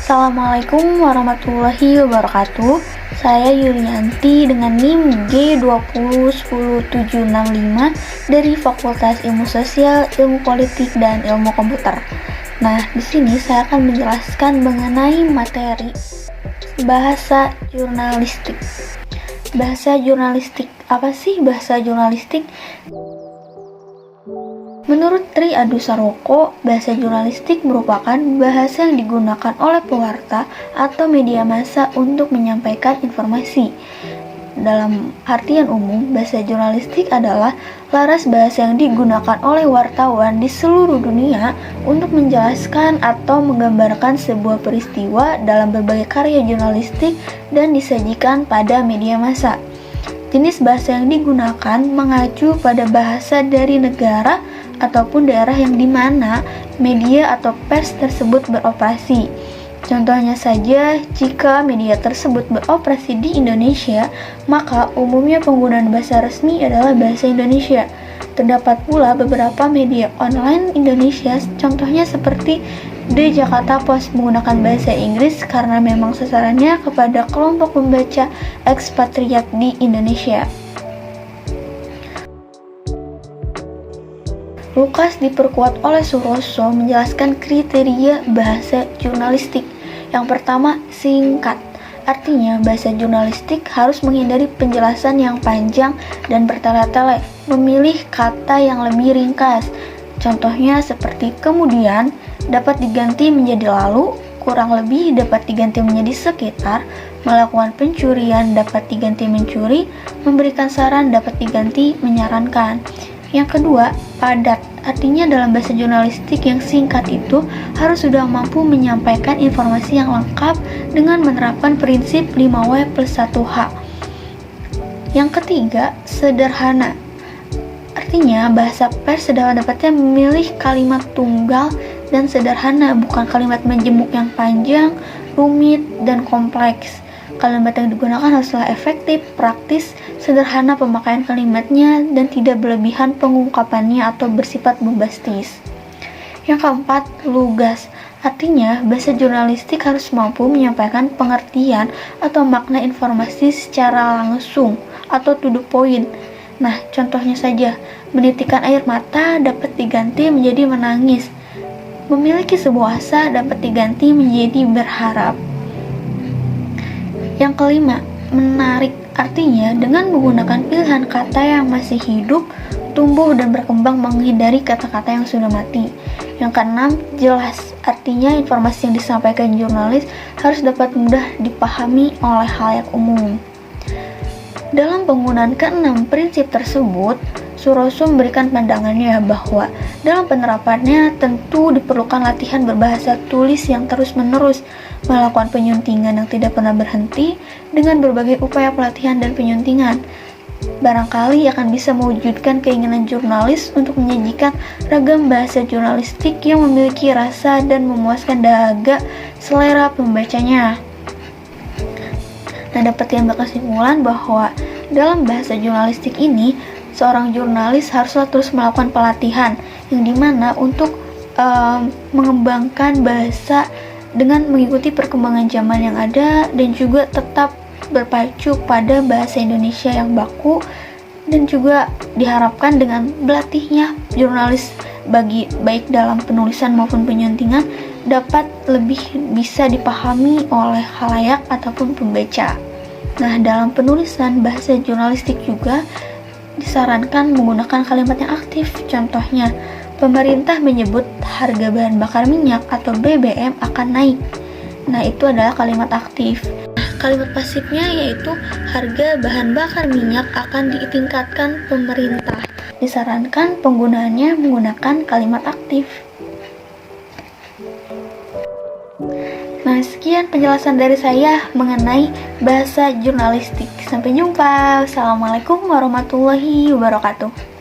Assalamualaikum warahmatullahi wabarakatuh. Saya Yulianti dengan NIM G2010765 dari Fakultas Ilmu Sosial, Ilmu Politik, dan Ilmu Komputer. Nah, di sini saya akan menjelaskan mengenai materi bahasa jurnalistik. Bahasa jurnalistik, apa sih bahasa jurnalistik? Menurut Tri Adusaroko, bahasa jurnalistik merupakan bahasa yang digunakan oleh pewarta atau media massa untuk menyampaikan informasi. Dalam artian umum, bahasa jurnalistik adalah laras bahasa yang digunakan oleh wartawan di seluruh dunia untuk menjelaskan atau menggambarkan sebuah peristiwa dalam berbagai karya jurnalistik dan disajikan pada media massa. Jenis bahasa yang digunakan mengacu pada bahasa dari negara ataupun daerah yang dimana media atau pers tersebut beroperasi. Contohnya saja, jika media tersebut beroperasi di Indonesia, maka umumnya penggunaan bahasa resmi adalah bahasa Indonesia. Terdapat pula beberapa media online Indonesia, contohnya seperti The Jakarta Post menggunakan bahasa Inggris karena memang sasarannya kepada kelompok pembaca ekspatriat di Indonesia. Lukas diperkuat oleh Suroso menjelaskan kriteria bahasa jurnalistik. Yang pertama, singkat. Artinya, bahasa jurnalistik harus menghindari penjelasan yang panjang dan bertele-tele, memilih kata yang lebih ringkas. Contohnya seperti kemudian dapat diganti menjadi lalu, kurang lebih dapat diganti menjadi sekitar, melakukan pencurian dapat diganti mencuri, memberikan saran dapat diganti menyarankan. Yang kedua, padat. Artinya dalam bahasa jurnalistik yang singkat itu harus sudah mampu menyampaikan informasi yang lengkap dengan menerapkan prinsip 5W plus 1H. Yang ketiga, sederhana. Artinya bahasa pers sedapat-dapatnya memilih kalimat tunggal dan sederhana, bukan kalimat menjemuk yang panjang, rumit, dan kompleks. Kalimat yang digunakan haruslah efektif, praktis, sederhana pemakaian kalimatnya, dan tidak berlebihan pengungkapannya atau bersifat bombastis. Yang keempat, lugas. Artinya, bahasa jurnalistik harus mampu menyampaikan pengertian atau makna informasi secara langsung atau to the point. Nah, contohnya saja, menitikan air mata dapat diganti menjadi menangis. Memiliki sebuah asa dapat diganti menjadi berharap. Yang kelima, menarik. Artinya, dengan menggunakan pilihan kata yang masih hidup, tumbuh dan berkembang menghindari kata-kata yang sudah mati. Yang keenam, jelas. Artinya, informasi yang disampaikan jurnalis harus dapat mudah dipahami oleh khalayak umum. Dalam penggunaan keenam prinsip tersebut, Suroso memberikan pandangannya bahwa dalam penerapannya tentu diperlukan latihan berbahasa tulis yang terus-menerus, melakukan penyuntingan yang tidak pernah berhenti dengan berbagai upaya pelatihan dan penyuntingan. Barangkali akan bisa mewujudkan keinginan jurnalis untuk menyajikan ragam bahasa jurnalistik yang memiliki rasa dan memuaskan dahaga selera pembacanya. Nah, dapat diambil kesimpulan bahwa dalam bahasa jurnalistik ini, seorang jurnalis haruslah terus melakukan pelatihan yang dimana untuk mengembangkan bahasa dengan mengikuti perkembangan zaman yang ada dan juga tetap berpacu pada bahasa Indonesia yang baku, dan juga diharapkan dengan berlatihnya jurnalis baik dalam penulisan maupun penyuntingan dapat lebih bisa dipahami oleh khalayak ataupun pembaca. Nah, dalam penulisan bahasa jurnalistik juga disarankan menggunakan kalimat yang aktif. Contohnya, pemerintah menyebut harga bahan bakar minyak atau BBM akan naik. Nah, itu adalah kalimat aktif. Kalimat pasifnya yaitu harga bahan bakar minyak akan ditingkatkan pemerintah. Disarankan penggunaannya menggunakan kalimat aktif. Nah, sekian penjelasan dari saya mengenai bahasa jurnalistik. Sampai jumpa. Wassalamualaikum warahmatullahi wabarakatuh.